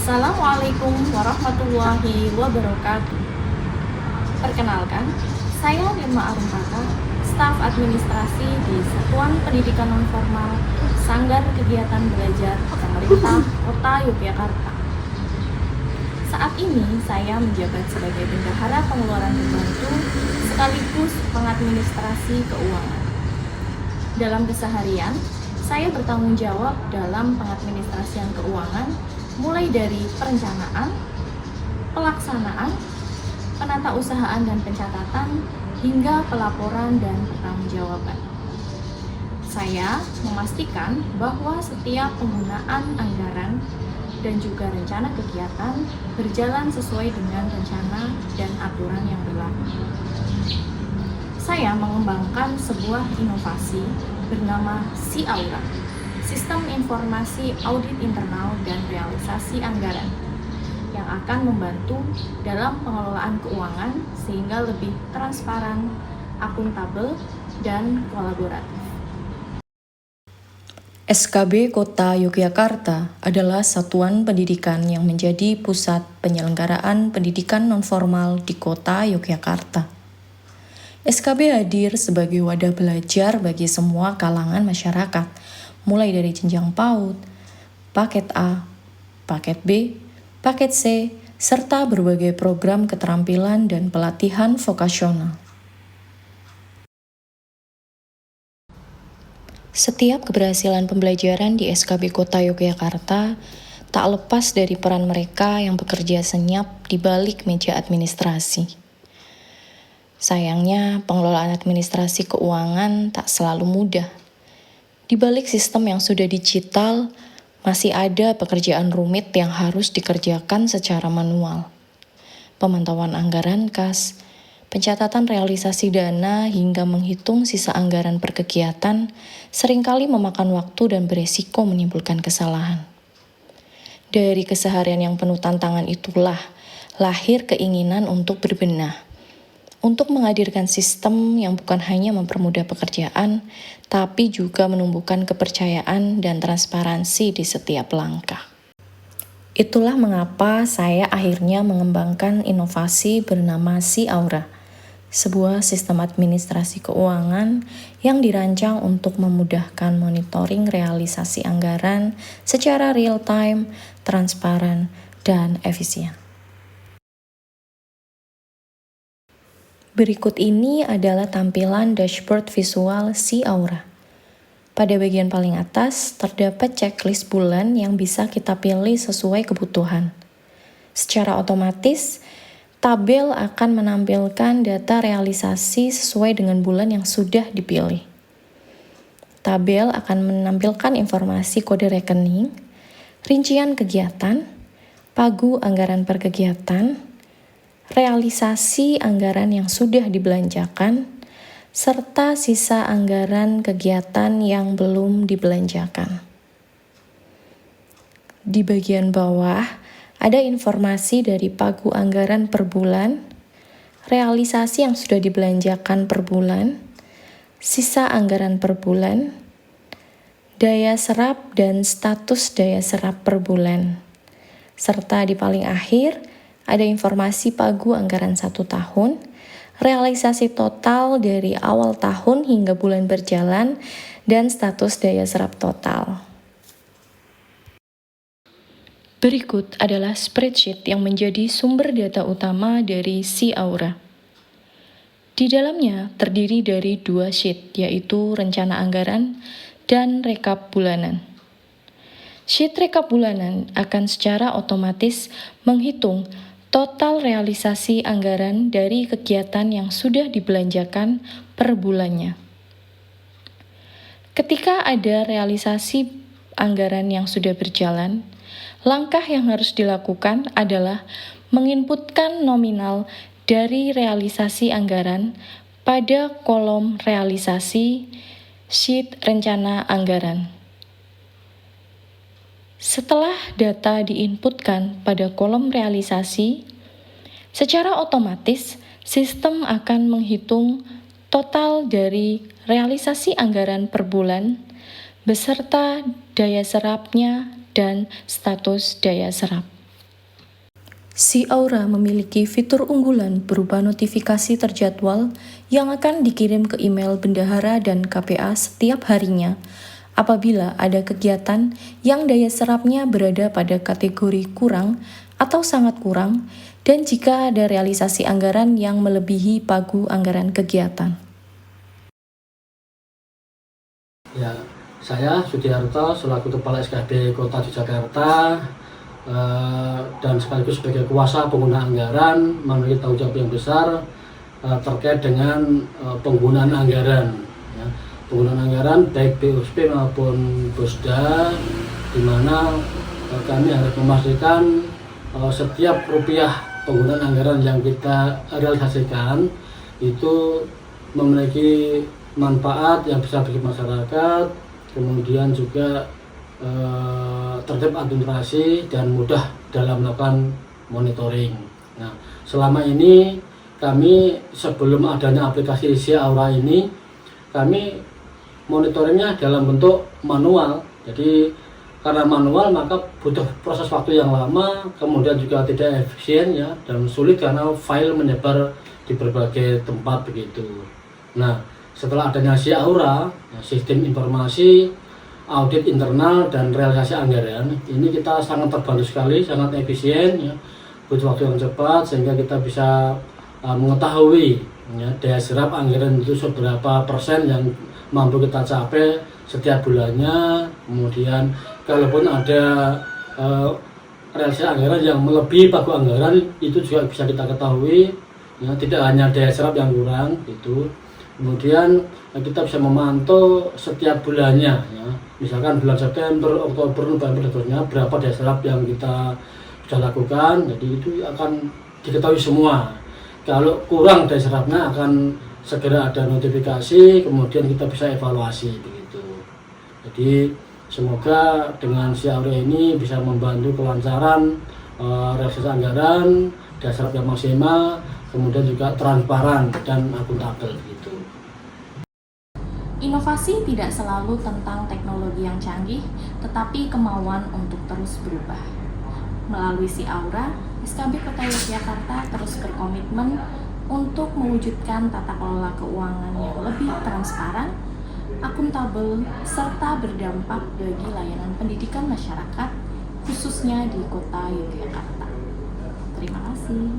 Assalamualaikum warahmatullahi wabarakatuh. Perkenalkan, saya Nirma Arumpaka, staf administrasi di Satuan Pendidikan Nonformal Sanggar Kegiatan Belajar Pemerintah Kota Yogyakarta. Saat ini saya menjabat sebagai Bendahara Pengeluaran Pembantu sekaligus pengadministrasi keuangan. Dalam keseharian, saya bertanggung jawab dalam pengadministrasian keuangan mulai dari perencanaan, pelaksanaan, penatausahaan dan pencatatan, hingga pelaporan dan pertanggungjawaban. Saya memastikan bahwa setiap penggunaan anggaran dan juga rencana kegiatan berjalan sesuai dengan rencana dan aturan yang berlaku. Saya mengembangkan sebuah inovasi bernama SI-Aura, Sistem Informasi Audit Internal dan Realisasi Anggaran, yang akan membantu dalam pengelolaan keuangan sehingga lebih transparan, akuntabel, dan kolaboratif. SKB Kota Yogyakarta adalah satuan pendidikan yang menjadi pusat penyelenggaraan pendidikan nonformal di Kota Yogyakarta. SKB hadir sebagai wadah belajar bagi semua kalangan masyarakat, mulai dari jenjang PAUD, paket A, paket B, paket C, serta berbagai program keterampilan dan pelatihan vokasional. Setiap keberhasilan pembelajaran di SKB Kota Yogyakarta tak lepas dari peran mereka yang bekerja senyap di balik meja administrasi. Sayangnya, pengelolaan administrasi keuangan tak selalu mudah. Di balik sistem yang sudah digital, masih ada pekerjaan rumit yang harus dikerjakan secara manual. Pemantauan anggaran kas, pencatatan realisasi dana hingga menghitung sisa anggaran per kegiatan seringkali memakan waktu dan beresiko menimbulkan kesalahan. Dari keseharian yang penuh tantangan itulah lahir keinginan untuk berbenah, untuk menghadirkan sistem yang bukan hanya mempermudah pekerjaan, tapi juga menumbuhkan kepercayaan dan transparansi di setiap langkah. Itulah mengapa saya akhirnya mengembangkan inovasi bernama SI-Aura, sebuah sistem administrasi keuangan yang dirancang untuk memudahkan monitoring realisasi anggaran secara real-time, transparan, dan efisien. Berikut ini adalah tampilan dashboard visual SI-Aura. Pada bagian paling atas, terdapat checklist bulan yang bisa kita pilih sesuai kebutuhan. Secara otomatis, tabel akan menampilkan data realisasi sesuai dengan bulan yang sudah dipilih. Tabel akan menampilkan informasi kode rekening, rincian kegiatan, pagu anggaran per kegiatan, realisasi anggaran yang sudah dibelanjakan, serta sisa anggaran kegiatan yang belum dibelanjakan. Di bagian bawah, ada informasi dari pagu anggaran per bulan, realisasi yang sudah dibelanjakan per bulan, sisa anggaran per bulan, daya serap dan status daya serap per bulan. Serta di paling akhir, ada informasi pagu anggaran 1 tahun, realisasi total dari awal tahun hingga bulan berjalan, dan status daya serap total. Berikut adalah spreadsheet yang menjadi sumber data utama dari SI-Aura. Di dalamnya terdiri dari 2 sheet, yaitu rencana anggaran dan rekap bulanan. Sheet rekap bulanan akan secara otomatis menghitung total realisasi anggaran dari kegiatan yang sudah dibelanjakan per bulannya. Ketika ada realisasi anggaran yang sudah berjalan, langkah yang harus dilakukan adalah menginputkan nominal dari realisasi anggaran pada kolom realisasi sheet rencana anggaran. Setelah data diinputkan pada kolom realisasi, secara otomatis sistem akan menghitung total dari realisasi anggaran per bulan beserta daya serapnya dan status daya serap. Si Aura memiliki fitur unggulan berupa notifikasi terjadwal yang akan dikirim ke email bendahara dan KPA setiap harinya apabila ada kegiatan yang daya serapnya berada pada kategori kurang atau sangat kurang dan jika ada realisasi anggaran yang melebihi pagu anggaran kegiatan. Ya, saya Sudiarto selaku Kepala SKB Kota Yogyakarta dan sekaligus sebagai kuasa pengguna anggaran memiliki tanggung jawab yang besar terkait dengan penggunaan anggaran. Ya. Penggunaan anggaran baik BUSP maupun BUSDA, di mana kami harus memastikan setiap rupiah penggunaan anggaran yang kita realisasikan itu memiliki manfaat yang besar bagi masyarakat, kemudian juga tertib administrasi dan mudah dalam melakukan monitoring. Nah, selama ini kami sebelum adanya aplikasi Si Aura ini, kami monitoringnya dalam bentuk manual. Jadi karena manual maka butuh proses waktu yang lama, kemudian juga tidak efisien ya, dan sulit karena file menyebar di berbagai tempat begitu. Nah, setelah adanya Si Aura, sistem informasi audit internal dan realisasi anggaran, ini kita sangat terbantu sekali, sangat efisien ya, butuh waktu yang cepat sehingga kita bisa mengetahui ya, daya serap anggaran itu seberapa persen yang mampu kita capai setiap bulannya. Kemudian kalaupun ada realisasi anggaran yang melebihi pagu anggaran, itu juga bisa kita ketahui ya, tidak hanya daya serap yang kurang gitu. Kemudian kita bisa memantau setiap bulannya ya. Misalkan bulan September, Oktober, November, dan seterusnya berapa daya serap yang kita sudah lakukan, jadi itu akan diketahui semua. Kalau kurang daya serapnya akan segera ada notifikasi, kemudian kita bisa evaluasi begitu. Jadi semoga dengan Si Aura ini bisa membantu kelancaran realisasi anggaran, daya serap yang maksimal, kemudian juga transparan dan akuntabel gitu. Inovasi tidak selalu tentang teknologi yang canggih, tetapi kemauan untuk terus berubah. Melalui Si Aura, SKB Kota Yogyakarta terus berkomitmen untuk mewujudkan tata kelola keuangan yang lebih transparan, akuntabel, serta berdampak bagi layanan pendidikan masyarakat, khususnya di Kota Yogyakarta. Terima kasih.